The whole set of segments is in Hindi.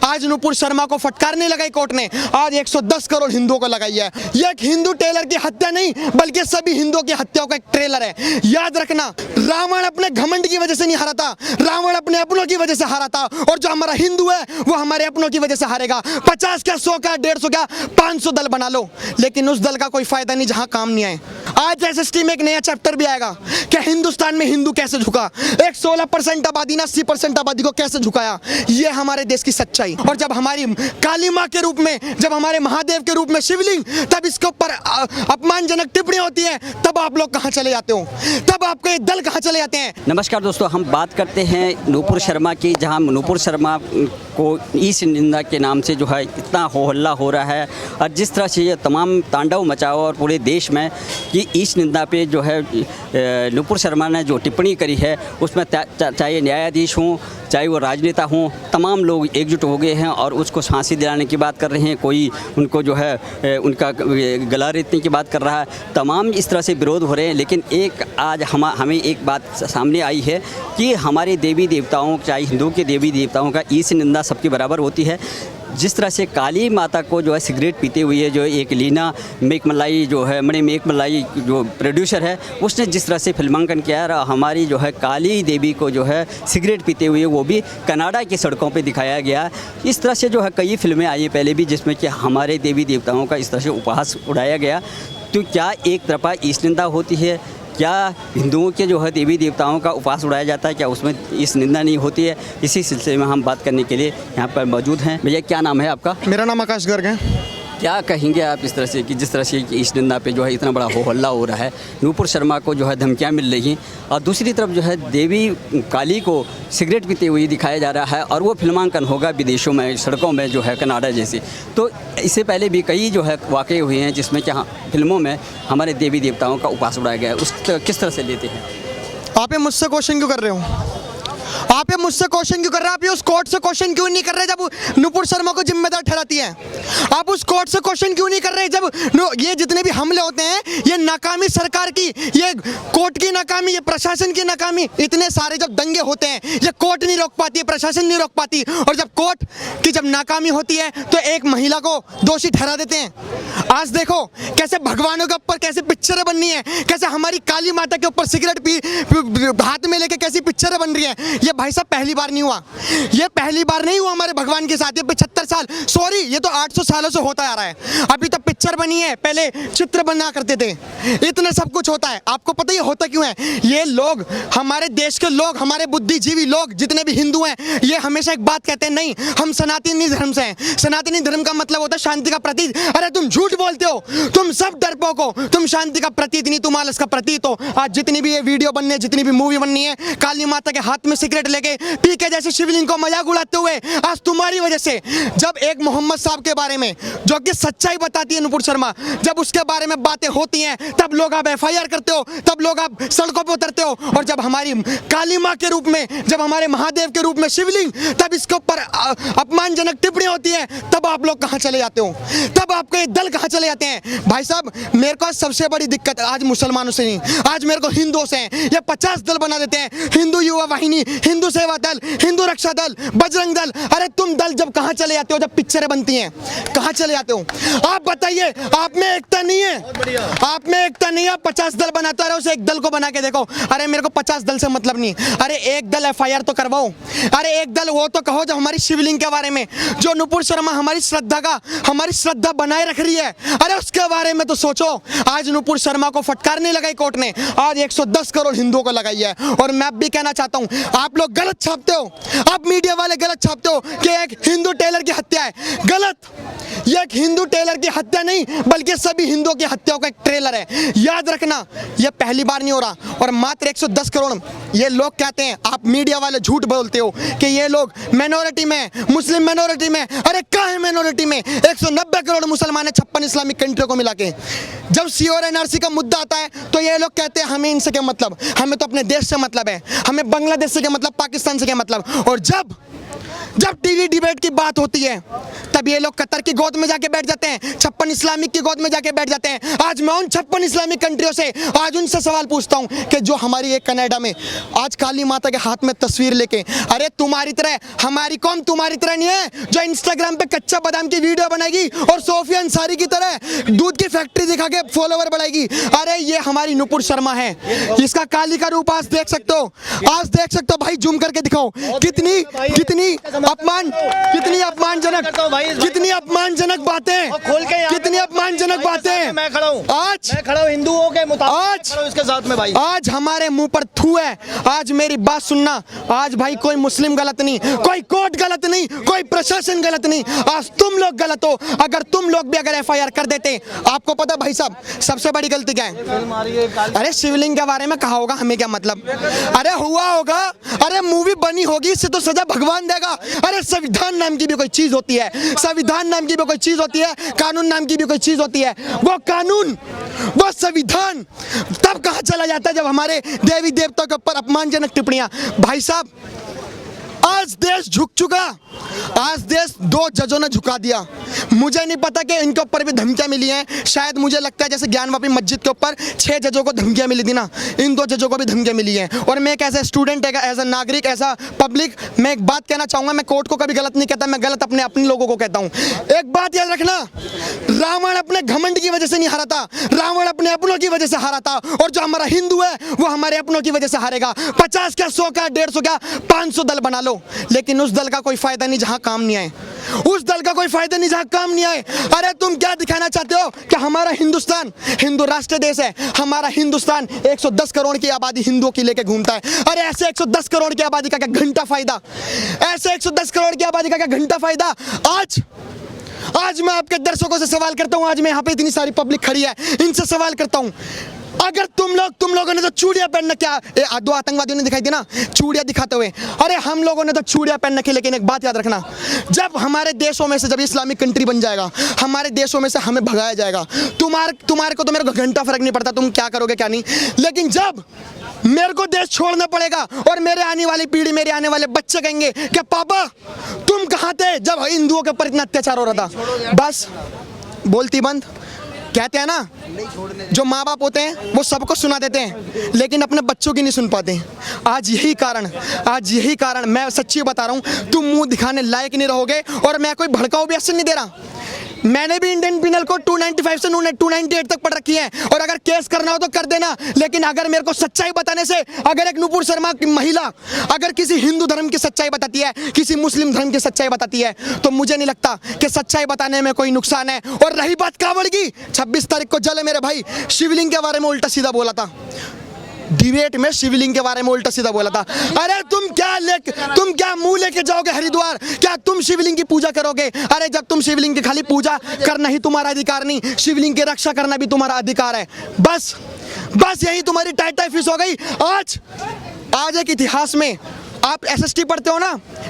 आज नुपुर शर्मा को फटकार नहीं लगाई कोर्ट ने, आज 110 करोड़ हिंदुओं को लगाई है। ये एक हिंदू टेलर की हत्या नहीं बल्कि सभी हिंदुओं की हत्याओं का एक ट्रेलर है। याद रखना, रावण अपने घमंड की वजह से नहीं हारा था, रावण अपने अपनों की वजह से हारा था, और जो हमारा हिंदू है वो हमारे अपनों की वजह से हारेगा। 50 क्या 100 क्या 150 क्या 500 दल बना लो, लेकिन उस दल का कोई फायदा नहीं जहां काम नहीं आए। आज एसएसटी में एक नया चैप्टर भी आएगा कि हिंदुस्तान में हिंदू कैसे झुका, एक 16% आबादी ने 80% आबादी को कैसे झुकाया। ये हमारे देश की सच्चाई। और जब हमारी काली माँ के रूप में, जब हमारे महादेव के रूप में शिवलिंग, तब इसके ऊपर अपमानजनक टिप्पणी होती है, तब आप लोग कहाँ चले जाते हो, तब आपके ये दल कहाँ चले जाते हैं। नमस्कार दोस्तों, हम बात करते हैं नुपुर शर्मा की, जहां नुपुर शर्मा को ईश निंदा के नाम से जो है इतना हो हल्ला हो रहा है, और जिस तरह से ये तमाम तांडव मचा हुआ और पूरे देश में कि ईश निंदा पे जो है नुपुर शर्मा ने जो टिप्पणी करी है उसमें चाहे न्यायाधीश हों चाहे वो राजनेता हों, तमाम लोग एकजुट हो गए हैं और उसको फांसी दिलाने की बात कर रहे हैं। कोई उनको जो है उनका गला रेतने की बात कर रहा है। तमाम इस तरह से विरोध हो रहे हैं। लेकिन एक आज हमें एक बात सामने आई है कि हमारे देवी देवताओं, चाहे हिंदुओं के देवी देवताओं का ईश निंदा सबके बराबर होती है। जिस तरह से काली माता को जो है सिगरेट पीते हुए जो एक लीना मेघमलाई जो है मणि मेघमलाई जो प्रोड्यूसर है, उसने जिस तरह से फिल्मांकन किया है, हमारी जो है काली देवी को जो है सिगरेट पीते हुए वो भी कनाडा की सड़कों पे दिखाया गया। इस तरह से जो है कई फिल्में आई हैं पहले भी जिसमें कि हमारे देवी देवताओं का इस तरह से उपहास उड़ाया गया। तो क्या एक तरफा ईश निंदा होती है? क्या हिंदुओं के जो है देवी देवताओं का उपवास उड़ाया जाता है? क्या उसमें इस निंदा नहीं होती है? इसी सिलसिले में हम बात करने के लिए यहाँ पर मौजूद हैं। भैया, क्या नाम है आपका? मेरा नाम आकाश गर्ग है। क्या कहेंगे आप इस तरह से कि जिस तरह से इस निंदा पे जो है इतना बड़ा हो हल्ला हो रहा है, नुपुर शर्मा को जो है धमकियाँ मिल रही हैं, और दूसरी तरफ जो है देवी काली को सिगरेट पीते हुए दिखाया जा रहा है, और वो फिल्मांकन होगा विदेशों में, सड़कों में जो है कनाडा जैसे। तो इससे पहले भी कई जो है वाक़े हुए हैं जिसमें कि फिल्मों में हमारे देवी देवताओं का उपवास उड़ाया गया है। उस किस तरह से लेते हैं आप? ये मुझसे क्वेश्चन क्यों कर रहे हो? आप ये मुझसे क्वेश्चन क्यों कर रहे हैं? आप ये उस कोर्ट से क्वेश्चन क्यों नहीं कर रहे जब नुपुर शर्मा को जिम्मेदार ठहराती है? आप उस कोर्ट से क्वेश्चन क्यों नहीं कर रहे जब ये जितने भी हमले होते हैं, ये नाकामी सरकार की, ये कोर्ट की नाकामी, ये प्रशासन की नाकामी, इतने सारे जब दंगे होते हैं ये कोर्ट नहीं रोक पाती है, प्रशासन नहीं रोक पाती, और जब कोर्ट की जब नाकामी होती है तो एक महिला को दोषी ठहरा देते हैं। आज देखो कैसे भगवानों के ऊपर कैसे पिक्चरें बननी है, कैसे हमारी काली माता के ऊपर सिगरेट हाथ में लेके कैसी पिक्चरें बन रही है। ये भाई साहब पहली बार नहीं हुआ, ये पहली बार नहीं हुआ हमारे भगवान के साथ। ये 75 साल, सॉरी, ये तो 800 सालों से होता आ रहा है। अभी तो पिक्चर बनी है, पहले चित्र बना करते थे। इतना सब कुछ होता है। आपको पता ही होता क्यों है? ये लोग, हमारे देश के लोग, हमारे बुद्धिजीवी लोग जितने भी हिंदू हैं, ये हमेशा एक बात कहते हैं, नहीं हम सनातनी धर्म से हैं। सनातनी धर्म का मतलब होता है शांति का प्रतीक। अरे तुम झूठ बोलते हो, तुम सब डरपोक हो, तुम शांति का प्रतीक नहीं, तुम आलस का प्रतीक हो। आज जितनी भी ये वीडियो बननी है, जितनी भी मूवी बननी है, काली माता के हाथ में सिगरेट लेके पी के जैसे शिवलिंग को मजाक उड़ाते हुए, आज तुम्हारी वजह से। जब एक मोहम्मद साहब के बारे में जो कि सच्चाई बताती है नुपुर शर्मा, जब उसके बारे में बातें होती हैं, तब लोग आप एफआईआर करते हो, तब लोग आप सड़कों पर उतरते हो। और जब हमारी काली माँ के रूप में, जब हमारे महादेव के रूप में शिवलिंग, तब इसके ऊपर अपमानजनक टिप्पणी होती है, तब आप लोग कहाँ चले जाते हो, तब आपके दल कहाँ चले जाते हैं। भाई साहब, मेरे को सबसे बड़ी दिक्कत आज मुसलमानों से नहीं, आज मेरे को हिंदुओं से है। ये 50 दल बना देते हैं, हिंदू युवा वाहिनी, हिंदू सेवा दल, हिंदू रक्षा दल, बजरंग दल। अरे तुम दल जब कहाँ चले जाते हो, जब पिक्चरें बनती हैं, कहाँ चले जाते हो? आप बताइए, आप में एकता नहीं है, आप में एकता नहीं है। 50 दल बनाता रहे, उसे एक दल को बना के देखो। अरे मेरे को 50 दल से मतलब नहीं, अरे एक दल एफआईआर तो करवाओ, अरे एक दल वो तो कहो जो हमारी शिवलिंग के बारे में, जो नुपुर शर्मा हमारी श्रद्धा बनाए रख रही है, अरे उसके बारे में तो सोचो। आज नुपुर शर्मा को फटकार नहीं लगाई कोर्ट ने, आज 110 करोड़ हिंदुओं को लगाई है। और मैं भी कहना चाहता हूं, आप लोग गलत छापते हो, आप मीडिया वाले गलत छापते हो कि एक हिंदू टेलर की हत्या है। गलत, ये एक हिंदू टेलर की हत्या नहीं बल्कि सभी हिंदुओं की हत्याओं का एक ट्रेलर है। याद रखना, ये पहली बार नहीं हो रहा। और मात्र 110 करोड़ ये लोग कहते हैं, आप मीडिया वाले झूठ बोलते हो कि ये लोग मिनोरिटी में, मुस्लिम मिनोरिटी में। अरे कहाँ है मिनोरिटी में? 190 करोड़ मुसलमान है 56 इस्लामिक कंट्रियों को मिला के। जब सी और एनआरसी का मुद्दा आता है तो ये लोग कहते हैं हमें इनसे क्या मतलब, हमें तो अपने देश से मतलब है, हमें बांग्लादेश से क्या मतलब, पाकिस्तान से क्या मतलब। और जब जब टीवी डिबेट की बात होती है तब ये लोग कतर की गोद में जाके बैठ जाते हैं, 56 इस्लामिक की गोद में जाके बैठ जाते हैं। आज मैं उन 56 इस्लामिक कंट्रियों से आज उनसे सवाल पूछता हूं कि जो हमारी एक कनाडा में आज काली माता के हाथ में तस्वीर लेके, अरे तुम्हारी तरह हमारी कौम तुम्हारी तरह नहीं है जो इंस्टाग्राम पे कच्चा बादाम की वीडियो बनाएगी और सोफिया अंसारी की तरह दूध की फैक्ट्री दिखा के फॉलोवर बढ़ाएगी। अरे ये हमारी नुपुर शर्मा है, इसका काली का रूप आज देख सकते हो, आज देख सकते हो भाई, जूम करके दिखाओ कितनी कितनी अपमानजनक बातें, कितनी अपमानजनक बातें। मैं खड़ा हूँ, आज मैं खड़ा हूँ हिंदुओं के मुताबिक खड़ा हूँ इसके साथ में भाई। आज हमारे मुंह पर थू है। आज मेरी बात सुनना, आज भाई कोई मुस्लिम गलत नहीं, कोई कोर्ट गलत नहीं, कोई प्रशासन गलत नहीं, आज तुम लोग गलत हो। अगर तुम लोग भी अगर FIR कर देते, आपको पता भाई साहब सबसे बड़ी गलती क्या है? अरे शिवलिंग के बारे में कहा होगा, हमें क्या मतलब? अरे हुआ होगा, अरे मूवी बनी होगी, इससे तो सजा भगवान देगा। अरे संविधान नाम की भी कोई चीज होती है, संविधान नाम की भी कोई चीज होती है, कानून नाम की भी कोई चीज होती है। वो कानून, वो संविधान तब कहाँ चला जाता है जब हमारे देवी देवताओं के ऊपर अपमानजनक टिप्पणियां। भाई साहब आज देश झुक चुका, आज देश 2 जजों ने झुका दिया। मुझे नहीं पता कि इनके ऊपर भी धमकियां मिली हैं, शायद मुझे लगता है जैसे ज्ञानवापी मस्जिद के ऊपर 6 जजों को धमकियां मिली थी ना, इन 2 जजों को भी धमकियां मिली हैं। और मैं एक ऐसा स्टूडेंट, एज ए नागरिक, ऐसा पब्लिक, मैं एक बात कहना चाहूँगा, मैं कोर्ट को कभी गलत नहीं कहता, मैं गलत अपने लोगों को कहता हूँ। एक बात याद रखना, रावण अपने घमंड की वजह से नहीं हारा था, रावण अपने अपनों की वजह से हारा था, और जो हमारा हिंदू है वो हमारे अपनों की वजह से हारेगा। 50 क्या, 100 क्या, 150 क्या, 500 दल बना लो, लेकिन उस दल का कोई फायदा नहीं जहां काम नहीं आए, उस दल का कोई फायदा नहीं जहां काम नहीं आए। अरे तुम क्या दिखाना चाहते हो कि हमारा हिंदुस्तान हिंदू राष्ट्र देश है, हमारा हिंदुस्तान 110 करोड़ की आबादी हिंदुओं की लेके घूमता है। अरे ऐसे 110 करोड़ की आबादी का क्या घंटा फायदा, ऐसे 110 करोड़ की आबादी का क्या घंटा फायदा। आज मैं आपके दर्शकों से सवाल करता हूं, आज मैं यहाँ पे इतनी सारी पब्लिक खड़ी है, इनसे सवाल करता हूं, अगर तुम लोगों ने तो चूड़ियां पहनना, क्या 2 आतंकवादियों ने दिखाई दी ना चूड़ियां दिखाते हुए, अरे हम लोगों ने तो चूड़ियां पहन रखी। लेकिन एक बात याद रखना, जब हमारे देशों में से, जब इस्लामिक कंट्री बन जाएगा, हमारे देशों में से हमें भगाया जाएगा, तुम्हारे को तो मेरे को घंटा फर्क नहीं पड़ता तुम क्या करोगे क्या नहीं, लेकिन जब मेरे को देश छोड़ना पड़ेगा और मेरे आने वाली पीढ़ी, मेरे आने वाले बच्चे कहेंगे कि पापा तुम कहाँ थे जब हिंदुओं के ऊपर इतना अत्याचार हो रहा था, बस बोलती बंद। कहते हैं ना, जो माँ बाप होते हैं वो सबको सुना देते हैं लेकिन अपने बच्चों की नहीं सुन पाते। आज यही कारण मैं सच्ची बता रहा हूँ, तुम मुंह दिखाने लायक नहीं रहोगे। और मैं कोई भड़काऊ भी एक्शन नहीं दे रहा, मैंने भी इंडियन पिनल कोड 295 से 298 तक पढ़ रखी है, और अगर केस करना हो तो कर देना। लेकिन अगर मेरे को सच्चाई बताने से, अगर एक नुपुर शर्मा की महिला अगर किसी हिंदू धर्म की सच्चाई बताती है, किसी मुस्लिम धर्म की सच्चाई बताती है, तो मुझे नहीं लगता कि सच्चाई बताने में कोई नुकसान है। और रही बात कांवड़ की, 26 तारीख को जल मेरे भाई शिवलिंग के बारे में उल्टा सीधा बोला था, डिबेट में शिवलिंग के बारे में उल्टा सीधा बोला था। अरे तुम क्या मुंह लेके जाओगे हरिद्वार, क्या तुम शिवलिंग की पूजा करोगे? अरे जब तुम शिवलिंग की खाली पूजा करना ही तुम्हारा अधिकार नहीं, शिवलिंग की रक्षा करना भी तुम्हारा अधिकार है। बस यही तुम्हारी टाइट फीस हो गई। आज एक इतिहास में आप SST पढ़ते हो ना,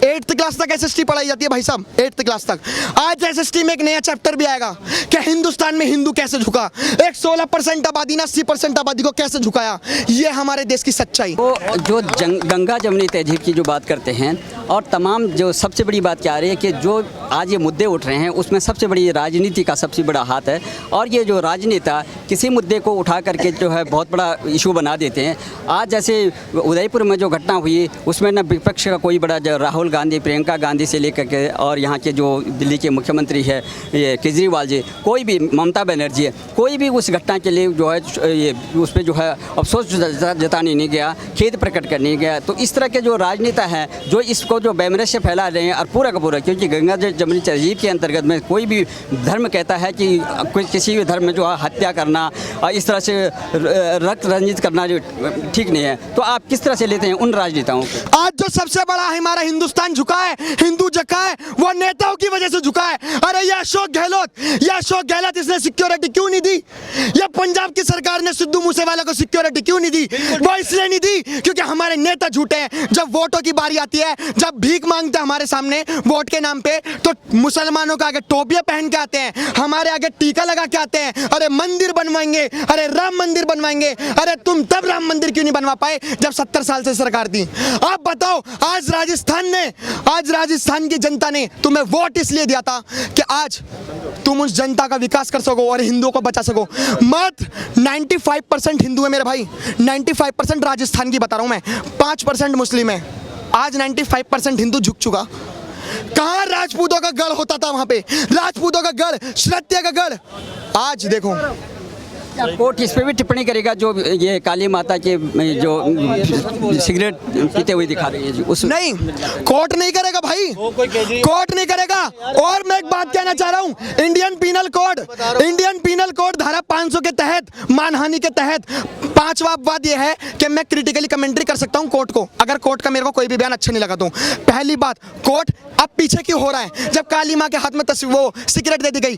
8th क्लास तक SST पढ़ाई जाती है भाई साहब, 8th क्लास तक। आज SST में एक नया चैप्टर भी आएगा कि हिंदुस्तान में हिंदू कैसे झुका, एक 16% आबादी ने 80% आबादी को कैसे झुकाया। ये हमारे देश की सच्चाई। वो जो गंगा जमुनी तहजीब की जो बात करते हैं, और तमाम जो सबसे बड़ी बात क्या आ रही है कि जो आज ये मुद्दे उठ रहे हैं उसमें सबसे बड़ी राजनीति का सबसे बड़ा हाथ है। और ये जो राजनेता किसी मुद्दे को उठा करके जो है बहुत बड़ा इशू बना देते हैं। आज जैसे उदयपुर में जो घटना हुई उसमें न विपक्ष का कोई बड़ा, जो राहुल गांधी, प्रियंका गांधी से लेकर के, और यहाँ के जो दिल्ली के मुख्यमंत्री है ये केजरीवाल जी, कोई भी, ममता बनर्जी है, कोई भी उस घटना के लिए जो है ये उस पर जो है अफसोस जताने नहीं गया, खेद प्रकट करने गया। तो इस तरह के जो राजनेता हैं जो इसको जो वैमनस्य फैला रहे हैं, और पूरा का पूरा, क्योंकि गंगा जमुनी तहजीब के अंतर्गत में कोई भी धर्म कहता है कि किसी भी धर्म में जो है हत्या करना और इस तरह से रक्त रंजित करना जो ठीक नहीं है। तो आप किस तरह से लेते हैं उन राजनेताओं को? आज जो सबसे बड़ा हमारा हिंदुस्तान झुका है, हिंदू झुका है, वो नेताओं की वजह से झुका है। अरे ये अशोक गहलोत इसने सिक्योरिटी क्यों नहीं दी? ये पंजाब की सरकार ने सिद्धू मूसेवाला को सिक्योरिटी क्यों नहीं दी? वो इसलिए नहीं दी क्योंकि हमारे नेता झूठे हैं। जब वोटों की बारी आती है, जब भीख मांगते हैं हमारे सामने वोट के नाम पे, तो मुसलमानों का आगे टोपियां पहन के आते हैं, हमारे आगे टीका लगा के आते हैं। अरे मंदिर बनवाएंगे, अरे राम मंदिर बनवाएंगे। अरे तुम तब राम मंदिर क्यों नहीं बनवा पाए जब 70 साल से सरकार थी? आप बताओ, आज राजस्थान की जनता ने तुम्हें वोट इसलिए दिया था कि आज तुम उस जनता का विकास कर सको और हिंदुओं को बचा सको। मत 95% हिंदू है मेरे भाई, 95% राजस्थान की बता रहा हूं मैं, 5% मुस्लिम है। आज 95% हिंदू झुक चुका। कहाँ राजपूतों का गढ़ होता था, वहां पे राजपूतों का गढ़, क्षत्रिय का गढ़। आज देखो, कोर्ट इस पे भी टिप्पणी करेगा जो ये काली माता के जो सिगरेट पीते हुए दिखा रही है जी, उस नहीं, कोर्ट नहीं करेगा भाई, कोर्ट नहीं करेगा। और मैं एक बात कहना चाह रहा हूं, इंडियन पीनल कोड धारा 500 के तहत, मानहानि के तहत 5वां अपवाद यह है कि मैं क्रिटिकली कमेंट्री कर सकता हूं कोर्ट को, अगर कोर्ट का मेरे को कोई भी बयान अच्छा नहीं लगा तो। पहली बात, कोर्ट अब पीछे क्यों हो रहा है? जब काली मां के हाथ में वो सिगरेट दे दी गई,